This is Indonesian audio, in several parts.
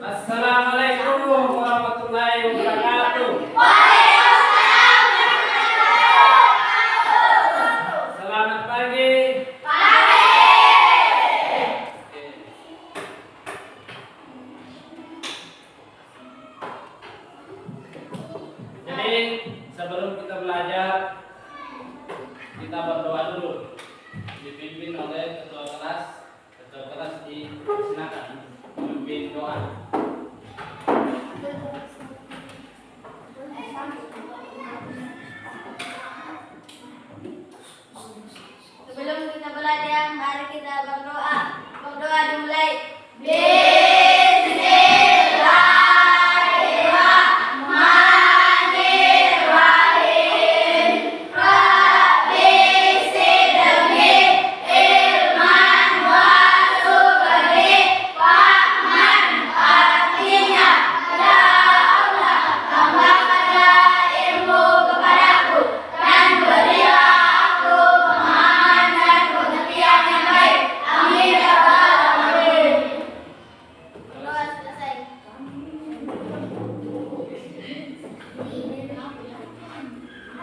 Assalamualaikum warahmatullahi wabarakatuh. Selamat pagi. Jadi sebelum kita belajar, kita berdoa dulu. Dipimpin oleh ketua kelas. Ketua kelas disilakan memimpin doa. Sebelum kita belajar, mari kita berdoa. Berdoa dimulai.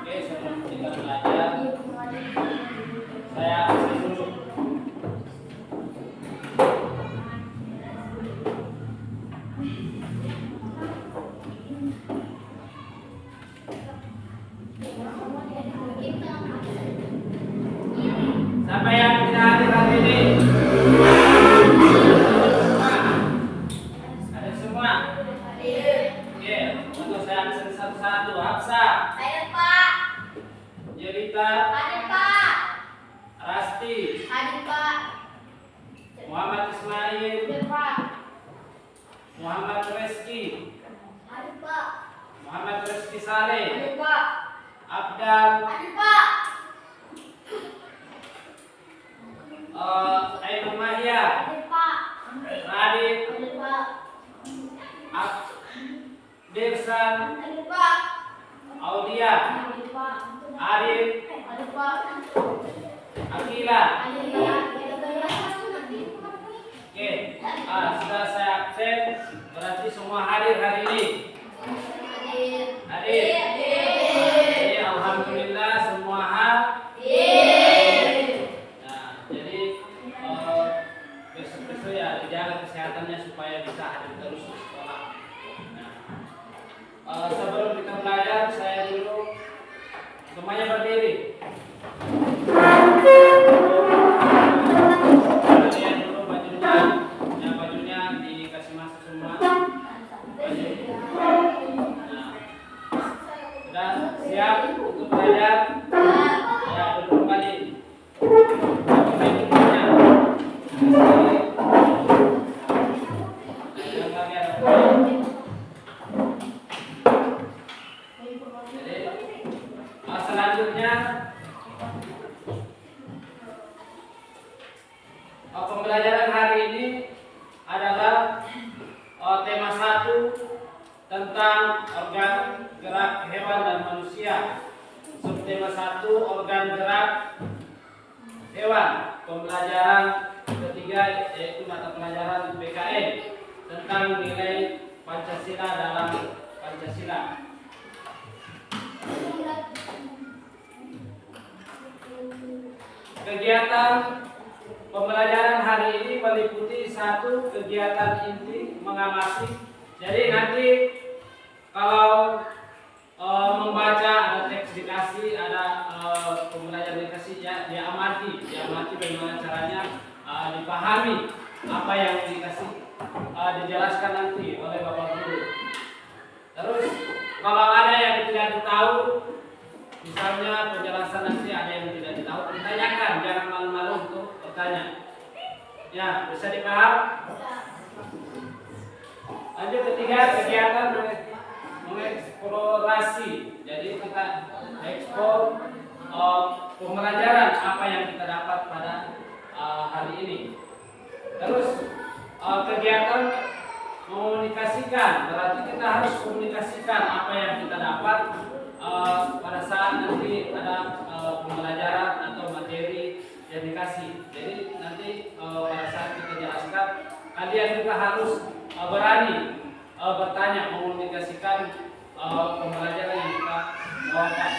Oke, sebelum kita belajar, saya absen dulu. Siapa yang tidak hadir hari ini? Ada semua? Oke, untuk saya absen satu-satu. Hafsa, Hadir Pak. Jelita, Hadir Pak. Rasti, Hadir Pak. Muhammad Ismail, Hadir Pak. Muhammad Reski, Hadir Pak. Muhammad Reski Saleh, Hadir Pak. Abdal, Hadir Pak. Ainul Mahya, Hadir Pak. Radit, Hadir Pak. Dirsan, Hadir Pak. Audia, Hadir Pak. Arif, Hadir Pak. Akila. Hadir Pak. Oke, sudah saya absen, berarti semua hadir hari ini. Hadir. Hadir. Jadi alhamdulillah semua hadir. Nah, jadi besok-besok ya dijaga kesehatannya supaya bisa hadir terus di sekolah. Nah, sebelum kita belajar, saya dulu semuanya berdiri. Lihat dulu bajunya, ya bajunya dikasih masuk semua. Baju. Nah, sudah siap untuk belajar? Ya, duduk kembali. Selanjutnya pembelajaran hari ini adalah tema 1 tentang organ gerak hewan dan manusia. Subtema 1 organ gerak hewan. Pembelajaran ketiga yaitu mata pelajaran PKN tentang nilai Pancasila dalam Pancasila. Kegiatan pembelajaran hari ini meliputi 1 kegiatan inti mengamati. Jadi nanti kalau membaca ada teks dikasih, ada pembelajaran dikasih ya diamati bagaimana caranya dipahami apa yang dikasih dijelaskan nanti oleh Bapak Guru. Terus kalau ada yang tidak tahu, misalnya penjelasan nanti ada yang tidak tahu, ditanyakan, jangan malu-malu untuk bertanya. Ya, bisa dipaham? Lanjut ketiga, kegiatan mengeksplorasi. Jadi kita ekspor pembelajaran apa yang kita dapat pada hari ini. Terus kegiatan komunikasikan, berarti kita harus komunikasikan apa yang kita dapat pada saat nanti ada pembelajaran atau materi yang dikasih. Jadi nanti pada saat kita jelaskan kalian juga harus berani bertanya, mengomunikasikan pembelajaran yang kita bawakan.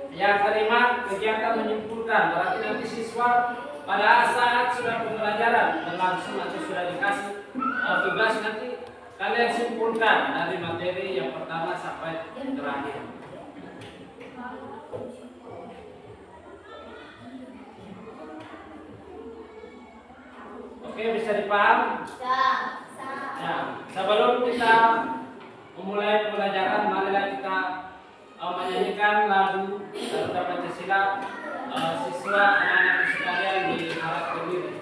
Yang kelima, kegiatan menyimpulkan. Berarti nanti siswa pada saat sudah pembelajaran berlangsung atau sudah dikasih tugas, nanti kalian simpulkan dari materi yang pertama sampai terakhir. Oke, bisa dipaham? Ya, sebelum kita memulai pembelajaran, marilah kita menyanyikan lagu Garuda Pancasila. Siswa anak-anak sekalian diharap berdiri.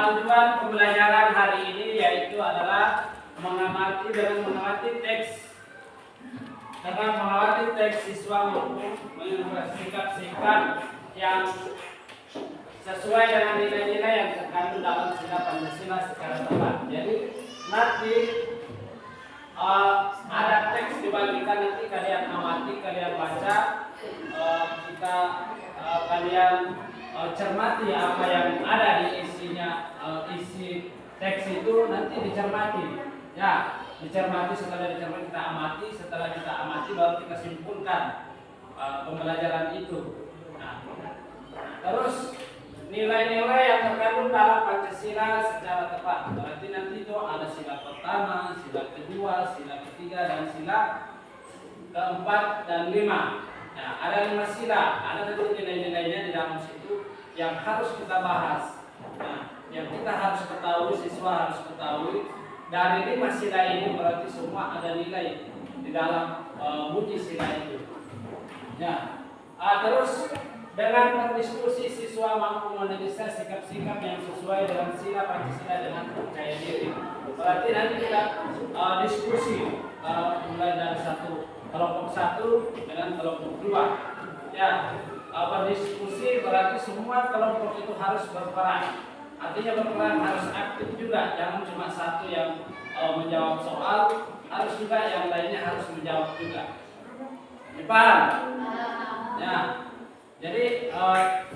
Tujuan pembelajaran hari ini yaitu adalah mengamati teks. Dengan mengamati teks, siswa membuat sikap-sikap yang sesuai dengan nilai-nilai yang terkandung dalam sila Pancasila secara tepat. Jadi nanti ada teks dibagikan, nanti kalian amati, kalian baca, kalian cermati apa yang ada di isinya, isi teks itu nanti dicermati, ya, dicermati. Setelah dicermati kita amati, setelah kita amati baru kita simpulkan pembelajaran itu. Nah, terus nilai-nilai yang terkandung dalam Pancasila secara tepat. Berarti nanti itu ada sila pertama, sila kedua, sila ketiga, dan sila keempat dan lima. Nah, ada 5 sila, ada nanti nilai-nilainya di dalam situ yang harus kita bahas. Nah, yang kita harus ketahui, siswa harus ketahui dari 5 sila ini, berarti semua ada nilai di dalam bunyi sila itu. Ya, terus dengan berdiskusi siswa mampu mendesain sikap-sikap yang sesuai dengan sila Pancasila dengan percaya diri. Berarti nanti kita diskusi mulai dari kelompok 1 dengan kelompok 2. Ya, berdiskusi berarti semua kelompok itu harus berperan. Artinya berperan harus aktif juga, jangan cuma satu yang menjawab soal, harus juga yang lainnya harus menjawab juga. Paham? Ya. Jadi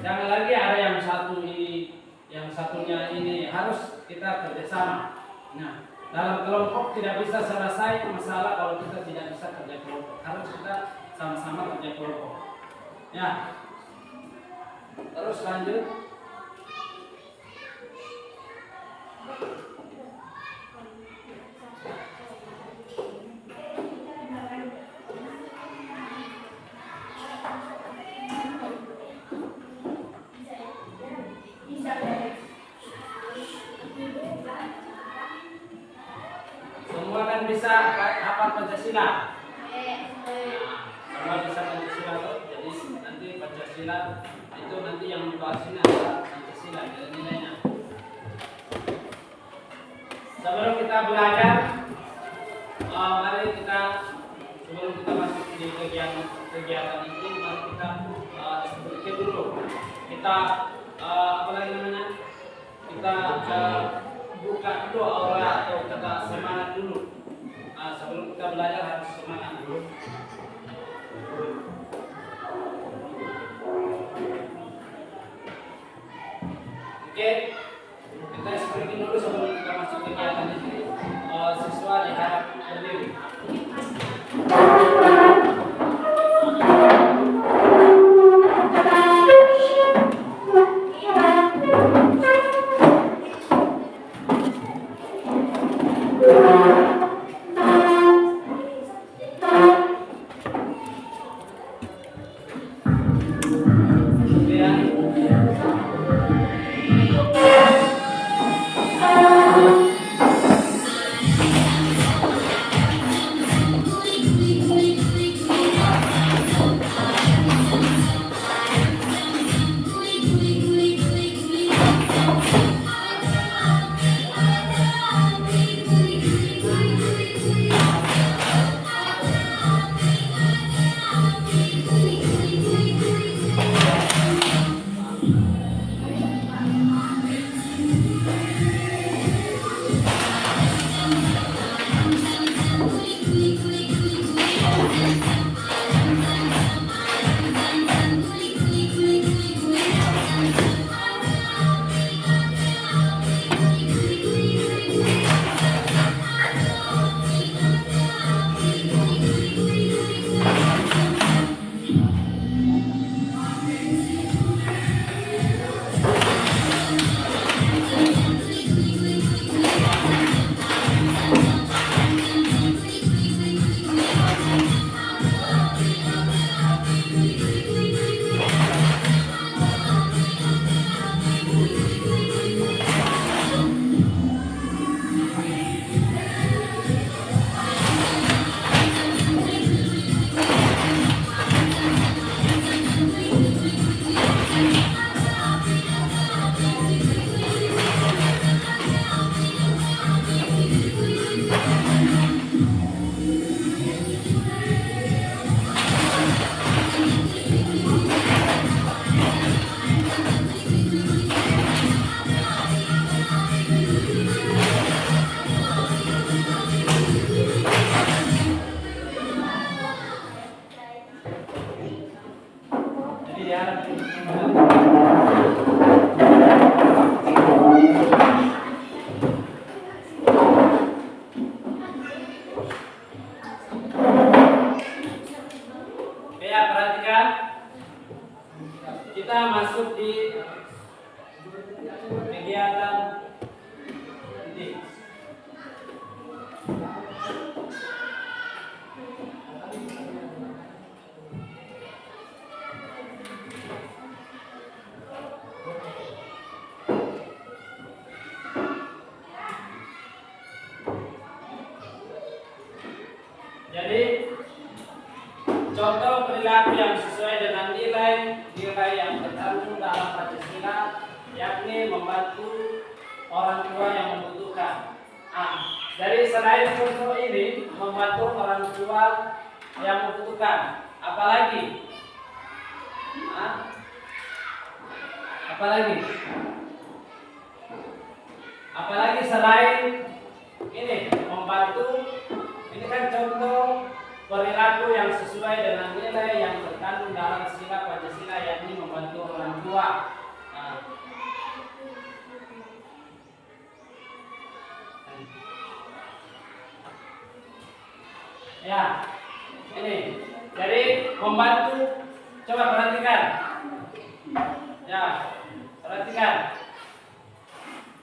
jangan lagi ada yang satu ini, yang satunya ini, harus kita kerjasama. Nah, dalam kelompok tidak bisa selesai masalah kalau kita tidak bisa kerja kelompok. Harus kita sama-sama kerja kelompok. Ya. Terus lanjut. Semua kan bisa hafal Pancasila. Semua bisa Pancasila tuh. Jadi nanti Pancasila itu nanti yang dibahas ini adalah Pancasila nilai-nilainya. Sebelum kita belajar, mari kita sebelum kita masuk di kegiatan ini, mari kita sedikit dulu kita apa lagi namanya? Kita buka dulu aura atau kita semangat dulu. Sebelum kita belajar harus semangat dulu. Oke, kita screening dulu sebelum kita masuk kegiatan ini. Siswa diharap berdiri. Kita masuk di kegiatan ini. Jadi contoh perilaku yang sesuai dengan nilai yang tercantum dalam Pancasila, yakni membantu orang tua yang membutuhkan. Dari selain contoh ini, membantu orang tua yang membutuhkan, apalagi? Apalagi selain ini membantu, ini kan contoh perilaku yang sesuai dengan nilai yang terkandung dalam sila Pancasila, yakni membantu orang tua. Ya, ini jadi membantu. Coba perhatikan. Ya, perhatikan.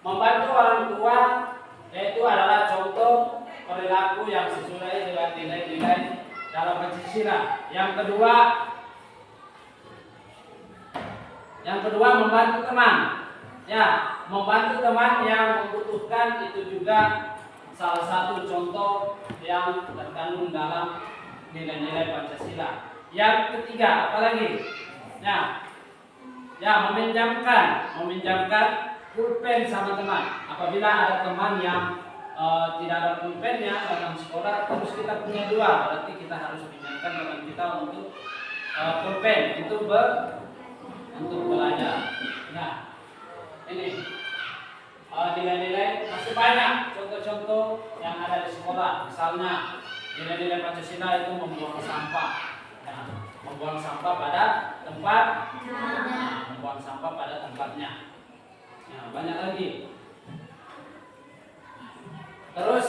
Membantu orang tua yaitu adalah contoh perilaku yang sesuai dengan nilai-nilai dalam Pancasila. Yang kedua membantu teman. Ya, membantu teman yang membutuhkan itu juga salah satu contoh yang terkandung dalam nilai-nilai Pancasila. Yang ketiga, apalagi? Ya, meminjamkan pulpen sama teman. Apabila ada teman yang tidak ada pulpennya dalam sekolah, terus kita punya dua, berarti kita harus pinjamkan teman kita untuk pulpen. Itu untuk belajar. Nah, ini nilai-nilai masih banyak contoh-contoh yang ada di sekolah. Misalnya nilai-nilai Pancasila itu membuang sampah. Nah, membuang sampah pada tempat, membuang sampah pada tempatnya. Nah, banyak lagi. Terus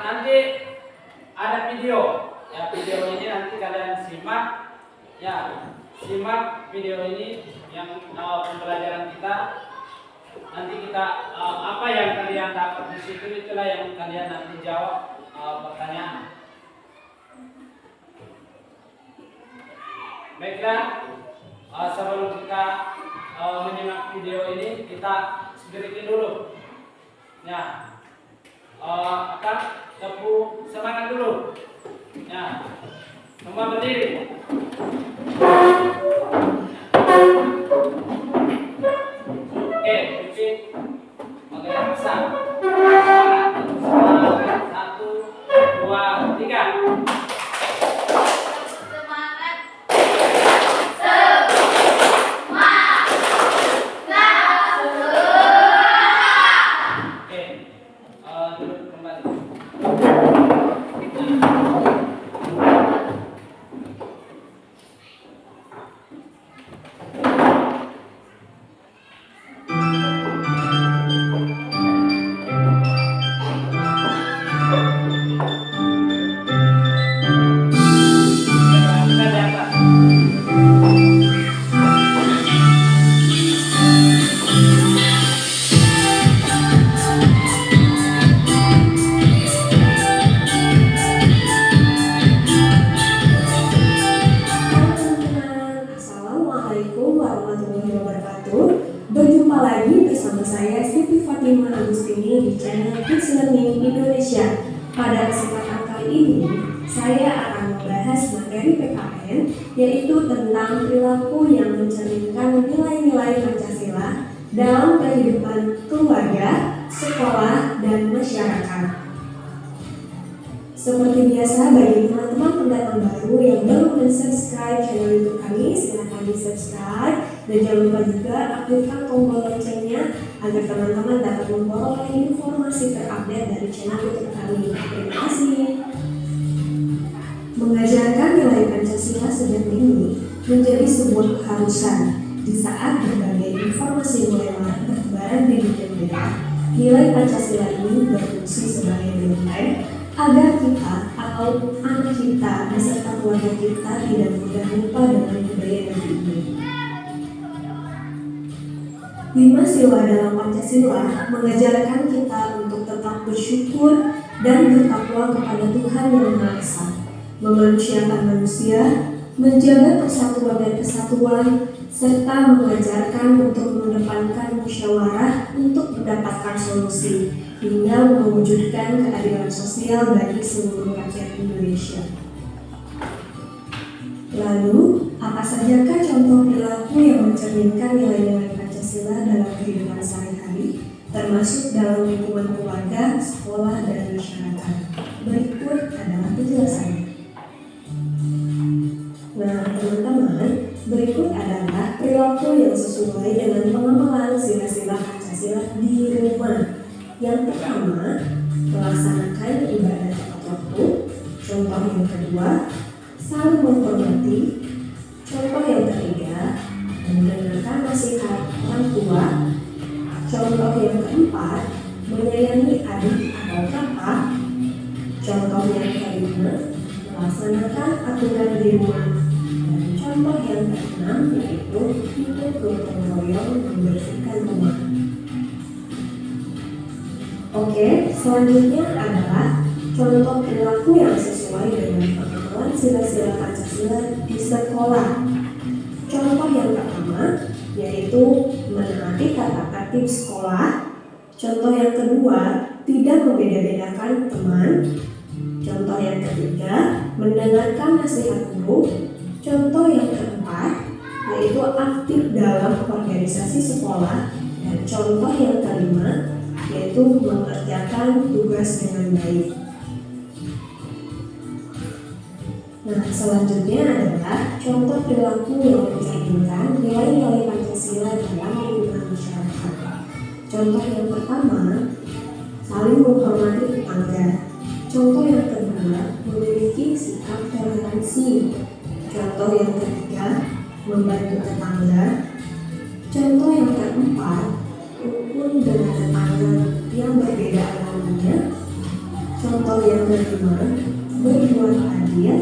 nanti ada video. Ya, video ini nanti kalian simak. Ya, simak video ini yang pembelajaran kita. Nanti kita apa yang kalian dapat di situ itulah yang kalian nanti jawab pertanyaan. Baiklah, sebelum kita menyimak video ini kita breaking dulu. Ya, tepuk semangat dulu. Ya, semua berdiri. Oke, repeat. Oke, bisa. Semangat. 1, 2, 3. Semangat. Oke, duduk kembali. Kita di atas. Assalamualaikum warahmatullahi wabarakatuh. Berjumpa lagi bersama saya Siti Fatima Agustini di channel Kids Learning Indonesia. Pada kesempatan kali ini, saya akan membahas materi PKN, yaitu tentang perilaku yang mencerminkan nilai-nilai Pancasila dalam kehidupan keluarga, sekolah, dan masyarakat. Seperti biasa, bagi teman-teman pendatang baru yang belum subscribe channel YouTube kami, silahkan di subscribe dan jangan lupa juga aktifkan tombol loncengnya agar teman-teman dapat memperoleh informasi terupdate dari channel YouTube kami. Terima kasih. Mengajarkan nilai Pancasila sejak dini menjadi sebuah keharusan di saat berbagai informasi mulai bertebaran di dunia maya. Nilai Pancasila ini berfungsi sebagai benteng agar kita atau anak kita beserta keluarga kita tidak mudah lupa dengan budaya negeri ini. 5 sila dalam Pancasila mengajarkan kita untuk tetap bersyukur dan bertakwa kepada Tuhan Yang Maha Esa, memanusiakan manusia, menjaga persatuan dan kesatuan, serta mengajarkan untuk mengedepankan musyawarah untuk mendapatkan solusi hingga mewujudkan keadilan sosial bagi seluruh rakyat Indonesia. Lalu, apa sajakah contoh perilaku yang mencerminkan nilai-nilai Pancasila dalam kehidupan sehari-hari, termasuk dalam lingkungan keluarga, sekolah, dan masyarakat? Berikut adalah penjelasannya. Nah, teman-teman, berikut adalah perilaku yang sesuai dengan pengamalan sila-sila Pancasila di rumah. Yang pertama, melaksanakan ibadah tepat waktu. Contoh yang kedua, saling menghormati. Contoh yang ketiga, mendengarkan nasihat orang tua. Contoh yang keempat, menyayangi adik atau kakak. Contoh yang kelima, melaksanakan aturan di rumah. Dan contoh yang keenam yaitu ikut gotong royong membersihkan rumah. Oke, selanjutnya adalah contoh perilaku yang sesuai dengan pengamalan sila-sila Pancasila di sekolah. Contoh yang pertama yaitu menaati tata tertib sekolah. Contoh yang kedua, tidak membeda-bedakan teman. Contoh yang ketiga, mendengarkan nasihat guru. Contoh yang keempat yaitu aktif dalam organisasi sekolah. Dan contoh yang kelima yaitu mengerjakan tugas dengan baik. Nah, Nah, selanjutnya adalah contoh perilaku yang mencerminkan nilai-nilai Pancasila dalam kehidupan masyarakat. Contoh yang pertama, saling menghormati tetangga. Contoh yang kedua, memiliki sikap toleransi. Contoh yang ketiga, membantu tetangga. Contoh yang keempat, rukun dengan tetangga yang berbeda agamanya. Contoh yang kelima, berbuat adil.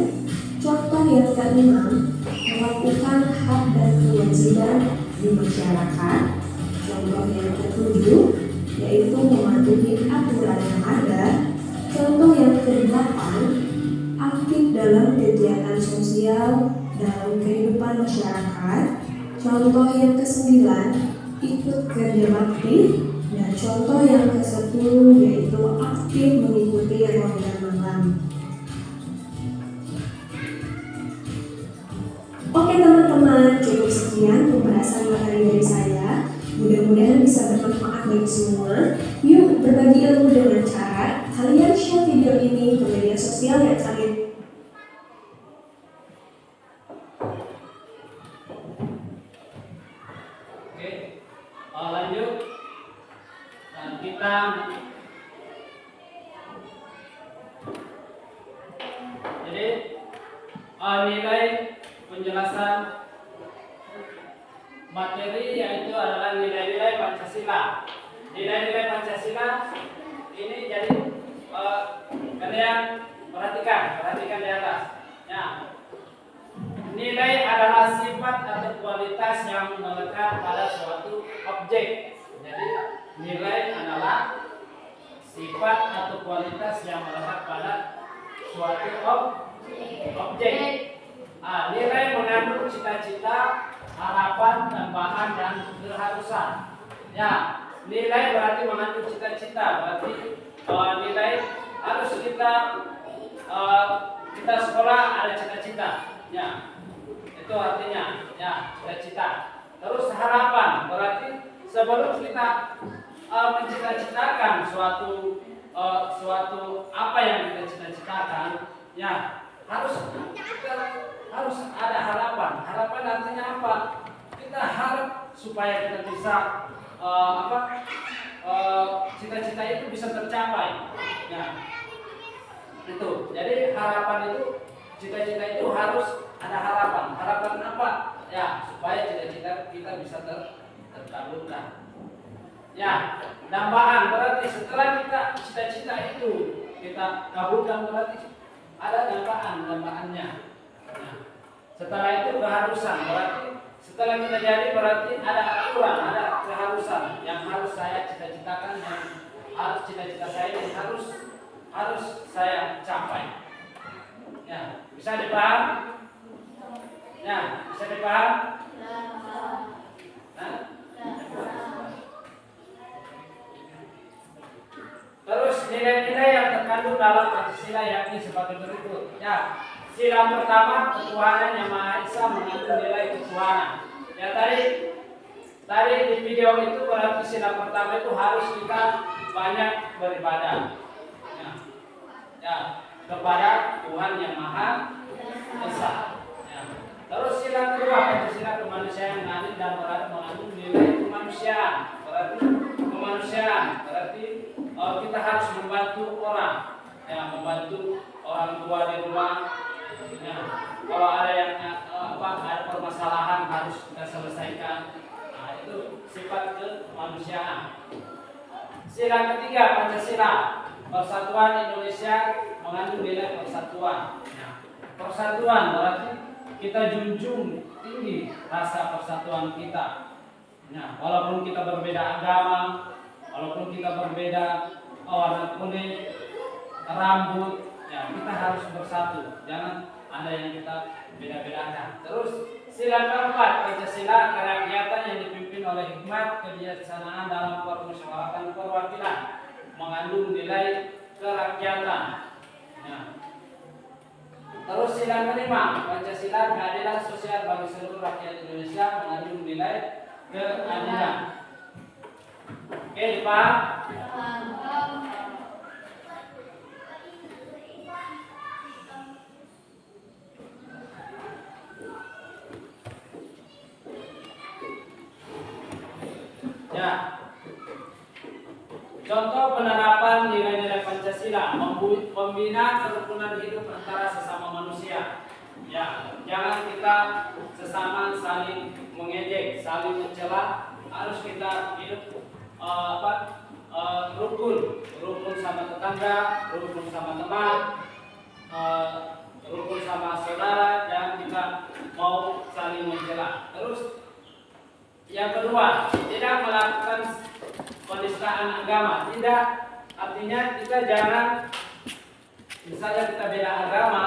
Contoh yang keenam, melakukan hak dan kewajiban di masyarakat. Contoh yang ketujuh, yaitu mematuhi aturan yang ada. Contoh yang kedelapan, aktif dalam kegiatan sosial dalam kehidupan masyarakat. Contoh yang kesembilan, ikut kerja bakti. Dan contoh yang ke-10 yaitu aktif mengikuti ronda malam. Oke teman-teman, cukup sekian pembahasan materi dari saya. Mudah-mudahan bisa bermanfaat bagi semua. Yuk berbagi ilmu dengan cara kalian share video ini ke media sosial yang kalian. Oke, lanjut. Dan kita jadi nilai penjelasan materi yaitu adalah nilai-nilai Pancasila. Nilai-nilai Pancasila ini jadi kalian perhatikan di atas. Ya. Nilai adalah sifat atau kualitas yang melekat pada suatu objek. Jadi nilai adalah sifat atau kualitas yang melekat pada suatu objek. Nilai mengandung cita-cita, harapan, tambahan, dan keharusan. Ya, nilai berarti mengandung cita-cita. Berarti nilai harus kita sekolah ada cita-cita. Ya, itu artinya ya cita-cita. Terus harapan berarti sebelum kita mencita-citakan suatu apa yang kita cita-citakan, ya harus ada harapan. Harapan artinya apa? Kita harap supaya kita bisa cita-cita itu bisa tercapai. Ya, itu. Jadi harapan itu, cita-cita itu harus ada harapan. Harapan apa? Ya, supaya cita-cita kita bisa terkabulkan. Ya, dambaan berarti setelah kita cita-cita itu kita kabulkan berarti ada dambaan-dambaannya. Nah, setelah itu keharusan berarti setelah kita jadi berarti ada aturan, ada keharusan yang harus saya cita-citakan, yang harus cita-cita saya ini harus saya capai. Ya, bisa dipaham? Ya, bisa dipaham? Nah? Terus nilai-nilai yang terkandung dalam Pancasila yakni sebagai berikut. Ya, sila pertama ketuhanan yang Maha Esa mengandung nilai ketuhanan. Ya tadi di video itu berarti sila pertama itu harus kita banyak beribadah. Ya, kepada Tuhan yang Maha Esa. Ya. Terus sila kedua Pancasila kemanusiaan yang dan mengandung nilai kemanusiaan. Berarti kita harus membantu orang, ya, membantu orang tua di rumah. Ya, kalau ada yang ada permasalahan harus kita selesaikan. Nah, itu sifat kemanusiaan. Sila ketiga Pancasila, persatuan Indonesia mengandung nilai persatuan. Nah, persatuan berarti kita junjung tinggi rasa persatuan kita. Nah, walaupun kita berbeda agama, walaupun kita berbeda warna kulit, rambut, ya kita harus bersatu. Jangan ada yang kita beda-bedakan. Terus sila keempat Pancasila kerakyatan yang dipimpin oleh hikmat kebijaksanaan dalam permusyawaratan perwakilan mengandung nilai kerakyatan. Nah, terus sila kelima Pancasila keadilan sosial bagi seluruh rakyat Indonesia mengandung nilai keadilan. Oke, dipaham? Ya. Contoh penerapan nilai-nilai Pancasila, membina kerukunan hidup antara sesama manusia. Ya, jangan kita sesama saling mengejek, saling mencela. Harus kita hidup rukun sama tetangga, rukun sama teman, rukun sama saudara, dan kita mau saling mencela. Terus yang kedua, tidak melakukan penistaan agama. Tidak, artinya kita jangan, misalnya kita beda agama,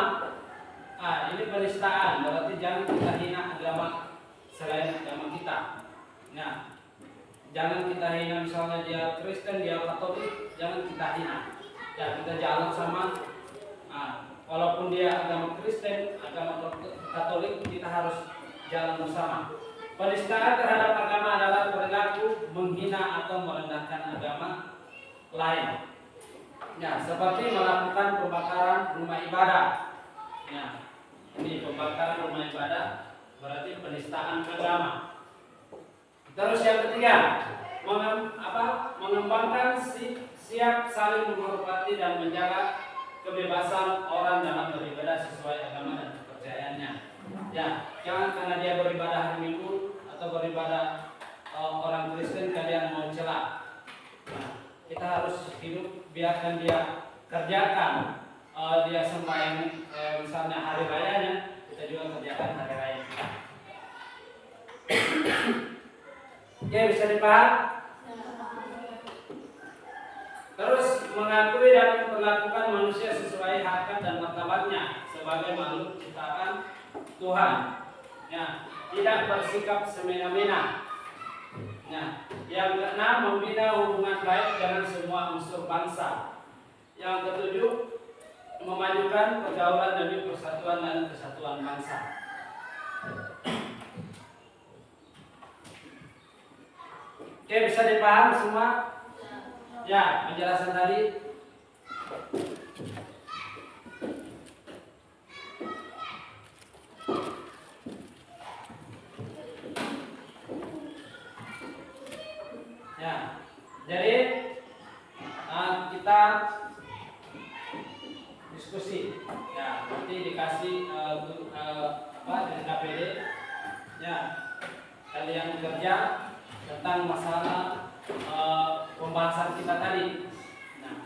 ini penistaan, berarti jangan kita hina agama selain agama kita. Nah, jangan kita hina, misalnya dia Kristen, dia Katolik, jangan kita hina. Ya, kita jalan sama, walaupun dia agama Kristen, agama Katolik, kita harus jalan bersama. Penistaan terhadap agama adalah perilaku menghina atau merendahkan agama lain. Ya, seperti melakukan pembakaran rumah ibadah. Ya, ini pembakaran rumah ibadah berarti penistaan agama. Terus yang ketiga, mengembangkan siap saling menghormati dan menjaga kebebasan orang dalam beribadah sesuai agama dan kepercayaannya. Ya, jangan karena dia beribadah hari Minggu atau beribadah orang Kristen kalian mau celah. Nah, kita harus hidup, biarkan dia kerjakan. Dia sembahyang misalnya hari rayanya, kita juga kerjakan hari raya kita. Oke, bisa dipaham? Terus mengakui dan memperlakukan manusia sesuai harkat dan martabatnya sebagai makhluk ciptaan Tuhan. Ya, tidak bersikap semena-mena. Nah, yang keenam, membina hubungan baik dengan semua unsur bangsa. Yang ketujuh, memajukan pergaulan demi persatuan dan kesatuan bangsa. Oke, bisa dipaham semua? Ya, penjelasan tadi. Ya, jadi kita diskusi. Ya, nanti dikasih dari KPD. Ya, kalian kerja tentang masalah pembahasan kita tadi. Nah,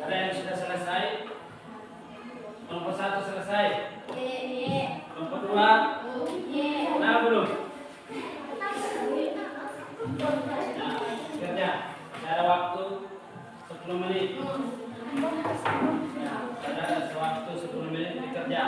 Ada yang sudah selesai? Kelompok 1 selesai. Kelompok 2 nah belum. Nah, kerja. Ada waktu 10 menit. Nah, ada waktu 10 menit dikerja.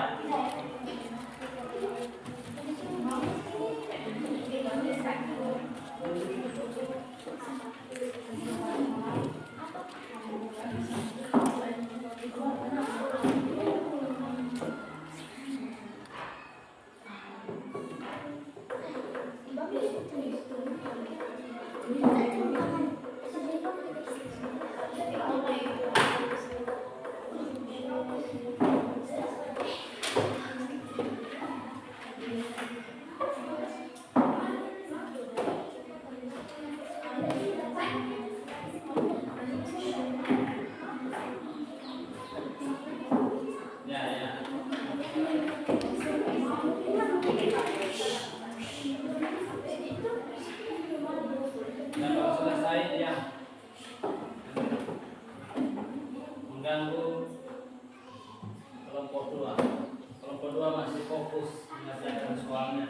Ya, ya. Dan kalau selesai ya mengganggu kelompok 2. Kelompok 2 masih fokus mengerjakan soalnya.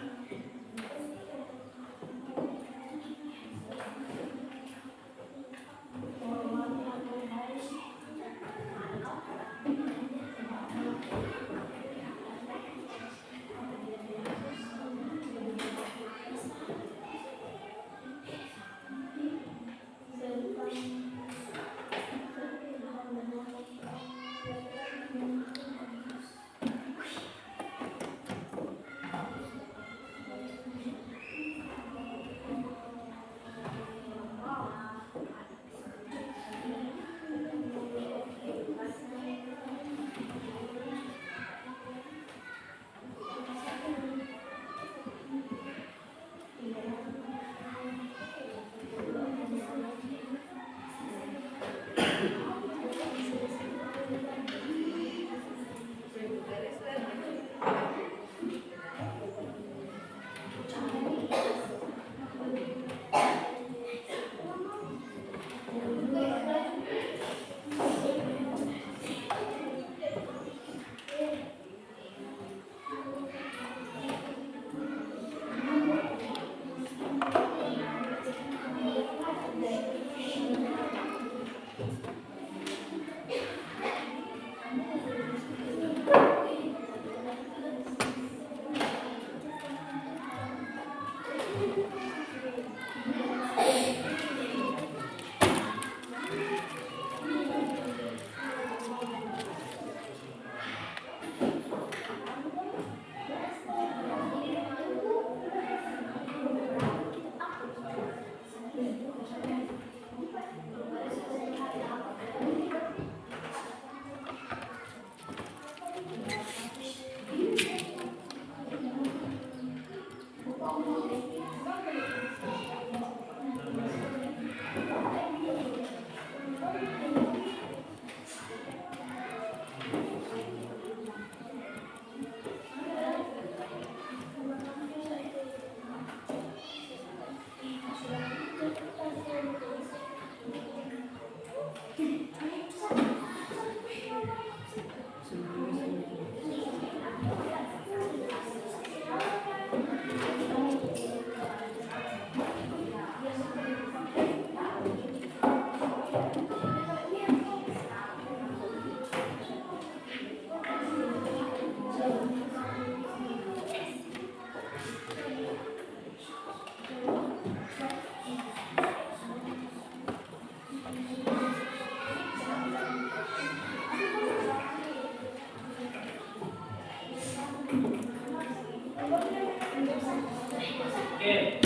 Oke,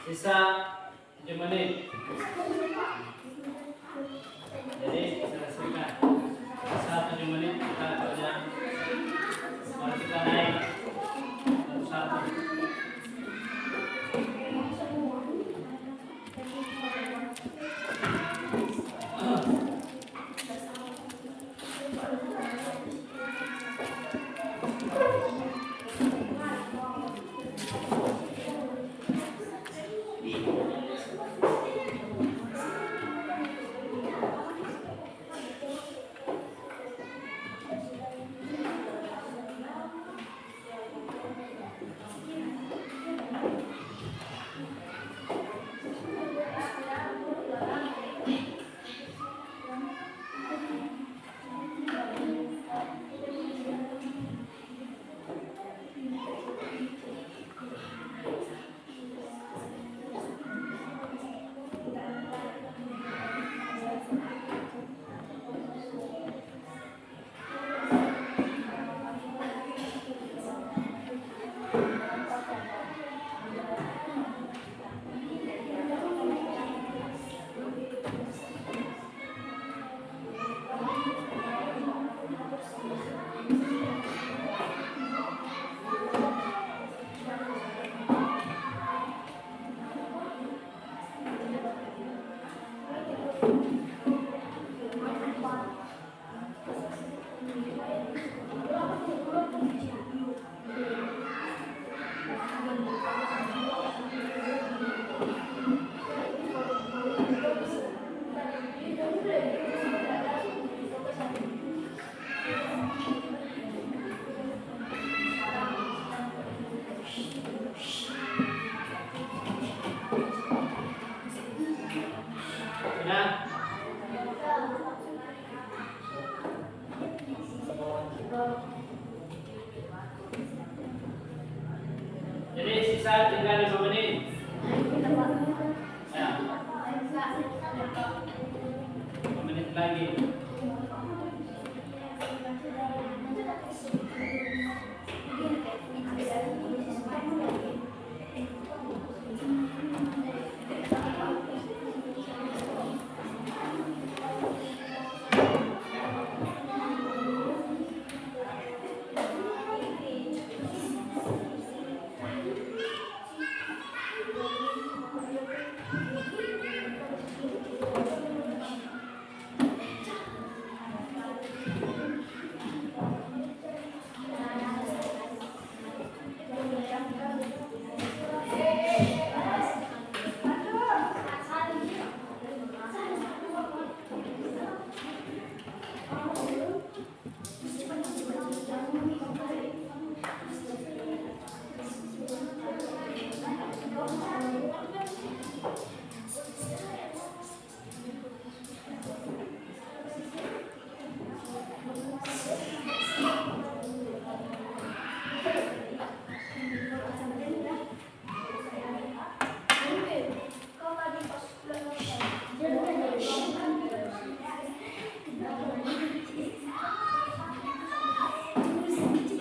sisa 7 menit. Jadi selesaikan. Sisa 7 menit kita kerja. Mari kita naik satu-satu. Jadi sisa tinggal 5 menit. Ya. 5 menit lagi.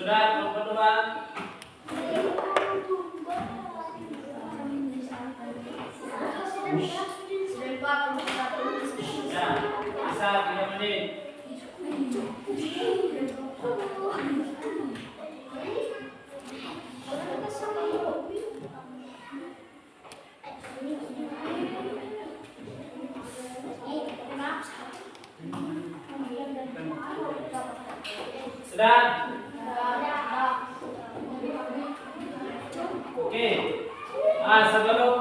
Sudah, yang kedua. Ya, bisa 3 menit. Sudah. Oke. Sebelum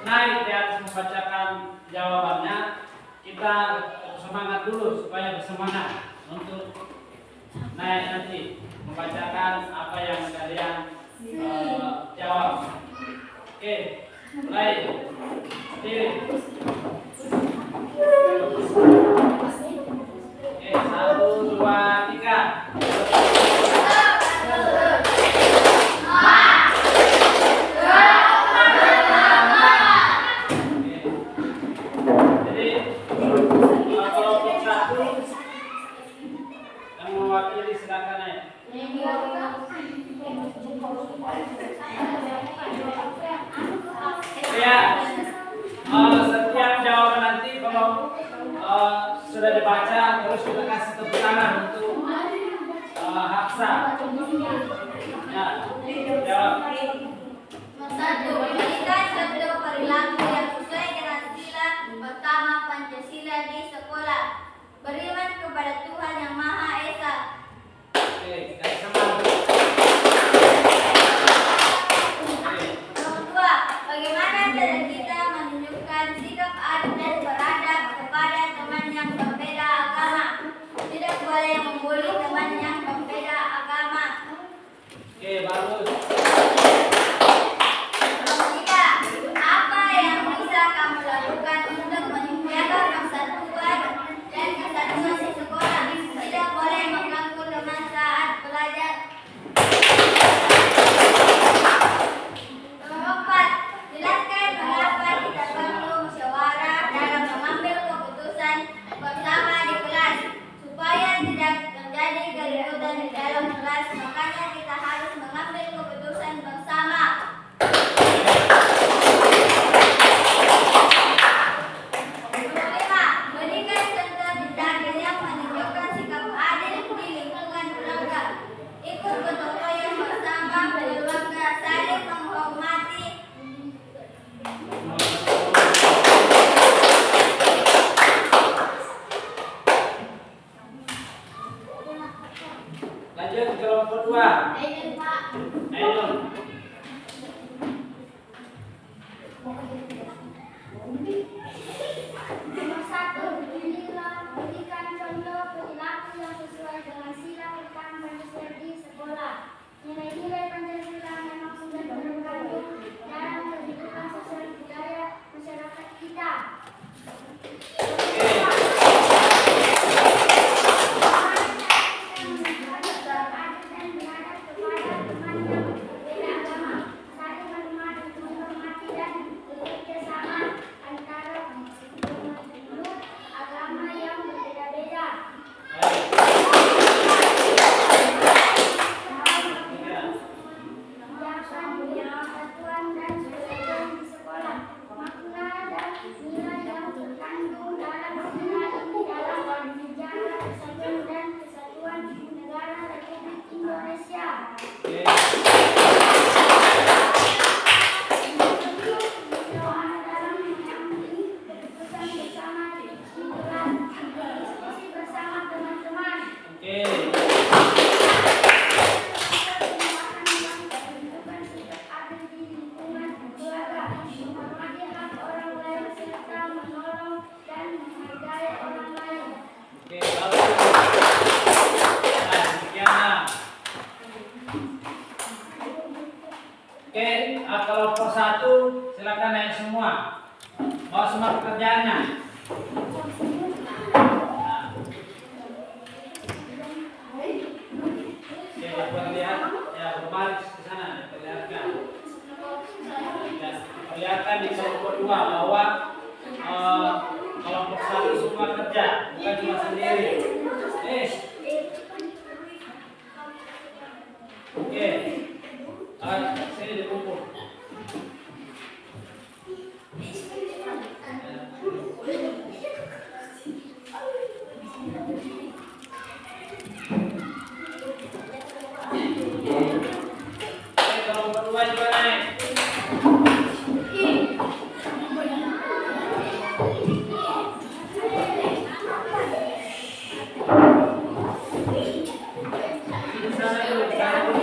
naik di atas membacakan jawabannya, kita semangat dulu supaya bersemangat untuk naik nanti membacakan apa yang kalian jawab. Oke, mulai. Berdiri. Oke, 1, 2, 3. Silakan ya. sudah dibaca, terus kita kasih tepuk tangan untuk Hafsa. Ya, jawab. Satu, berikan contoh perilaku yang sesuai dengan sila pertama Pancasila di sekolah. Beriman kepada Tuhan Yang Maha Esa. Oke, kasih semangat. Nomor dua, bagaimana cara kita menunjukkan sikap adil dan beradab kepada teman yang berbeda agama. Tidak boleh membuli teman yang berbeda agama. Oke, bagus. Nomor tiga, apa yang bisa kamu lakukan untuk menjaga persatuan dan kesatuan di sekolah? Tidak boleh mengganggu teman saat belajar. Nomor empat, jelaskan mengapa kita perlu musyawarah dalam mengambil keputusan bersama di kelas supaya tidak terjadi keributan di dalam kelas. Makanya kita harus mengambil keputusan bersama. Nomor lima, berikan contoh tindakan yang menunjukkan sikap adil di lingkungan keluarga. Ikut gotong royong bersama keluarga, saling menghormati. Lanjut ke kelompok 2. Ayo Pak. Ayo. Nomor satu, berikan contoh perilaku yang sesuai dengan sila pertama Pancasila di sekolah. Nilai-nilai Pancasila memang sudah terkandung dalam kehidupan sosial budaya masyarakat kita. Kelompok 1 silakan naik semua. Bawa semua pekerjaannya. Oke, perlihat ya berbalik ke sana, perlihatkan. Ya, perlihatkan di kelompok 2 bahwa kelompok 1 semua kerja, bukan cuma sendiri. Oke. Sini dikumpul. Kalau berdua juga naik. Di sana dulu, di sana dulu.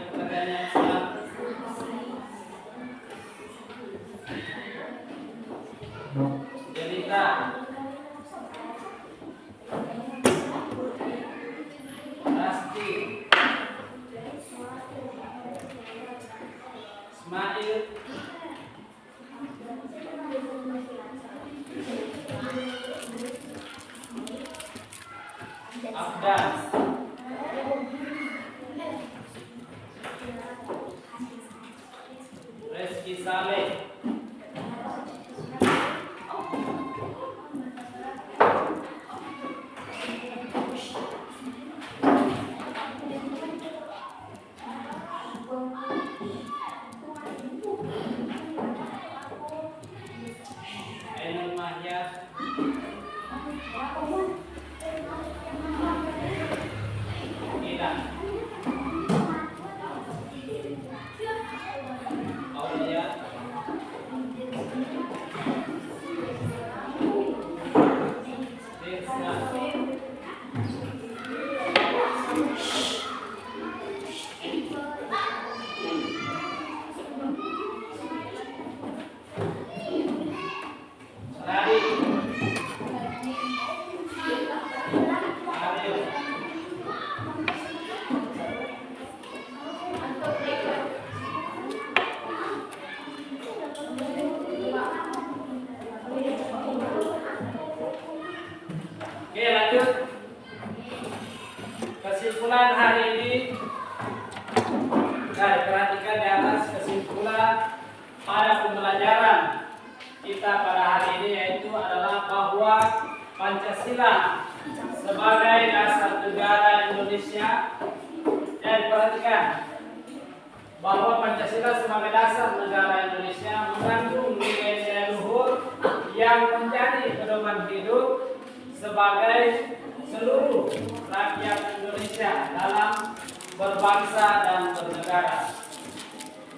Pertanyaannya sekarang. Jelita. Rasti. Ismail. Abdan. Reski Saleh. Ainul Mahyar. Ila. Aulia. Rizna. Rari. Ariel. Oke, lanjut. Kesimpulan hari ini. Nah, perhatikan di atas kesimpulan pada pembelajaran kita pada hari ini, yaitu adalah bahwa Pancasila sebagai dasar negara Indonesia. Dan perhatikan bahwa Pancasila sebagai dasar negara Indonesia mengandung nilai-nilai luhur yang menjadi pedoman hidup sebagai seluruh rakyat Indonesia dalam berbangsa dan bernegara.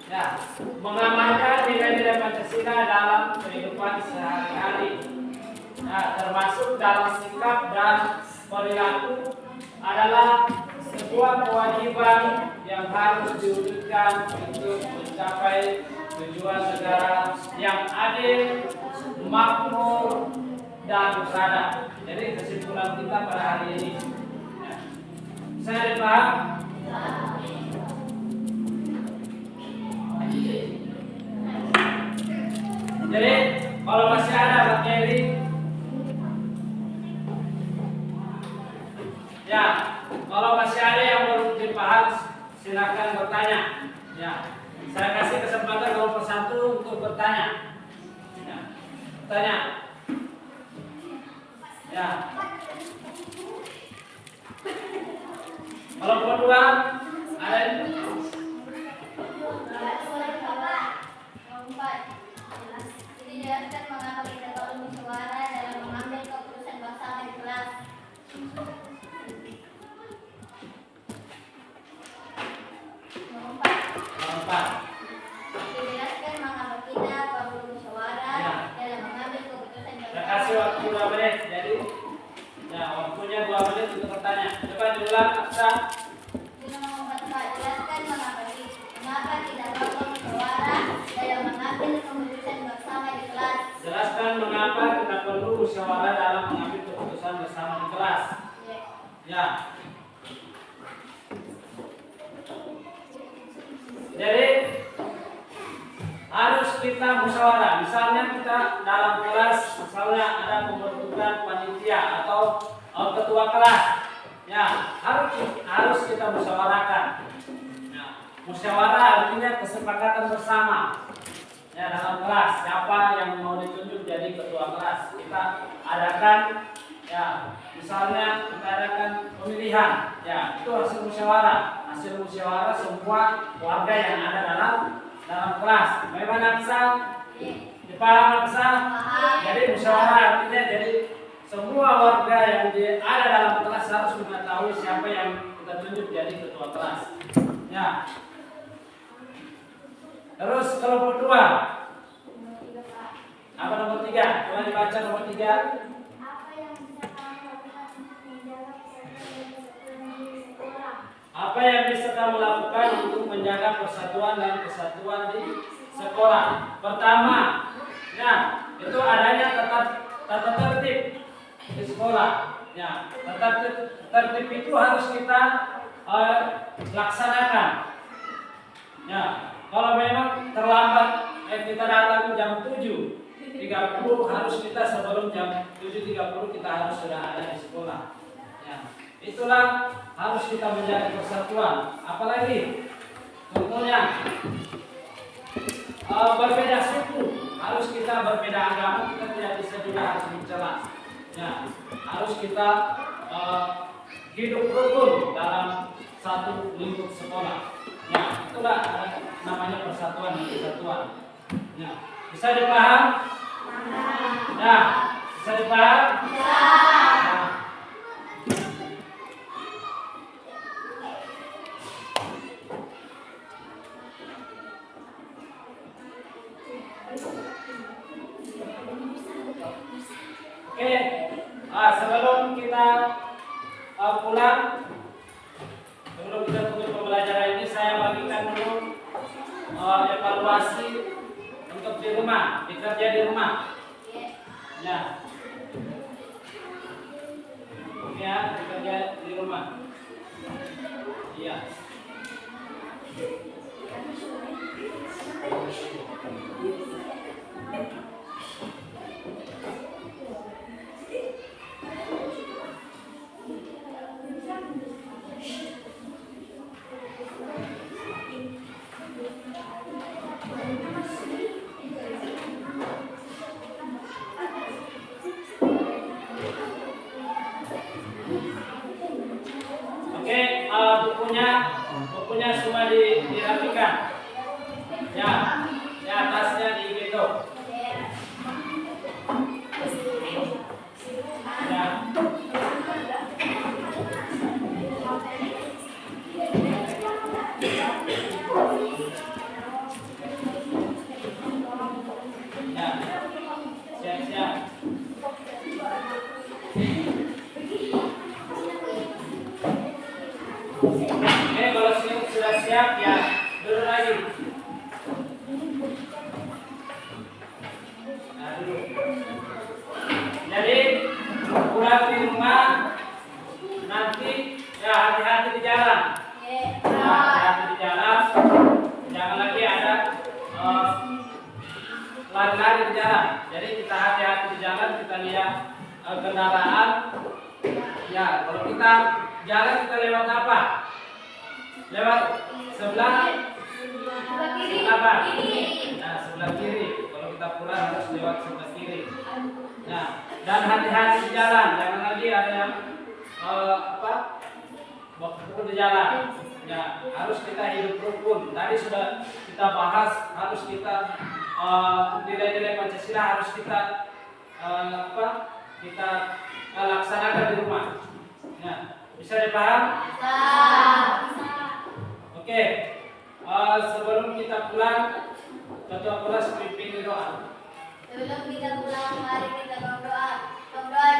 Ya, mengamalkan nilai-nilai Pancasila dalam kehidupan sehari-hari, nah, termasuk dalam sikap dan perilaku adalah sebuah kewajiban yang harus diwujudkan untuk mencapai tujuan negara yang adil, makmur, dan beradab. Jadi kesimpulan kita pada hari ini, ya. Saya dipaham? Jadi kalau masih ada materi, ya, kalau masih ada yang belum dipaham, silakan bertanya. Ya, saya kasih kesempatan kalau persatu untuk bertanya. Ya, bertanya. Ya. Kalau kedua, ada dijelaskan mengapa kita perlu musyawarah dalam mengambil keputusan bersama di kelas. Empat. Dijelaskan mengapa kita perlu musyawarah dalam mengambil keputusan Saya bersama. kasih waktu 2 menit. Jadi, ya waktunya 2 menit untuk bertanya. Coba diulang, Aksan. Jelaskan mengapa kita perlu musyawarah dalam mengambil keputusan bersama di kelas. Jelaskan mengapa kita perlu musyawarah dalam mengambil keputusan bersama di kelas. Ya. Jadi harus kita musyawarah. Misalnya kita dalam kelas, misalnya ada pembentukan panitia atau ketua kelas. Ya, harus kita musyawarahkan. Ya, musyawarah artinya kesepakatan bersama. Ya, dalam kelas siapa yang mau ditunjuk jadi ketua kelas, kita adakan, ya, misalnya kita adakan pemilihan, ya, itu hasil musyawarah semua warga yang ada dalam kelas. Bagaimana bisa dipaham bisa? Jadi musyawarah artinya jadi semua warga yang ada dalam kelas harus mengetahui siapa yang kita tunjuk jadi ketua kelas. Ya. Terus kelompok 2. Apa nomor 3? Coba dibaca nomor 3. Apa yang bisa kamu lakukan untuk menjaga kesehatan dan kesehatan di sekolah? Apa yang bisa kamu lakukan untuk menjaga persatuan dan kesatuan di sekolah? Pertama, ya, itu adanya tata tertib di sekolah. Ya, tata tertib itu harus kita laksanakan. Ya, kalau memang terlambat kita datang jam 7:30 harus kita sebelum jam 7:30 kita harus sudah ada di sekolah. Ya, itulah harus kita menjaga persatuan. Apalagi contohnya berbeda suku, harus kita berbeda agama, kita tidak bisa juga harus mencela. Ya, harus kita hidup rukun dalam satu lingkup sekolah. Ya, itulah namanya persatuan dan kesatuan. Ya, bisa dipaham? Ya, bisa dipaham? Ya. Oke, sebelum kita pulang, sebelum kita tutup pembelajaran ini, saya bagikan dulu evaluasi untuk di rumah, bekerja di rumah. Ya, ya, bekerja di rumah. Iya. Oke, bukunya semua dirapikan. Ya, ya tasnya digendong. Ya. Ya, siap-siap. Oke, kalau sudah siap ya duduk lagi. Nah, duduk. Jadi pulang di rumah nanti ya hati-hati di jalan. Ya, hati-hati di jalan. Jangan lagi ada lari-lari di jalan. Jadi kita hati-hati di jalan, kita lihat kendaraan. Ya, kalau kita jalan kita lewat apa? Lewat sebelah apa? Nah, sebelah kiri. Kalau kita pulang harus lewat sebelah kiri. Nah, dan hati-hati di jalan. Jangan lagi ada yang waktu di jalan. Ya, harus kita hidup rukun. Tadi sudah kita bahas, harus kita nilai-nilai Pancasila harus kita kita laksanakan di rumah. Ya, bisa dipaham? Oke, sebelum kita pulang, ketua kelas pimpin doa. Sebelum kita pulang, mari kita berdoa. Berdoa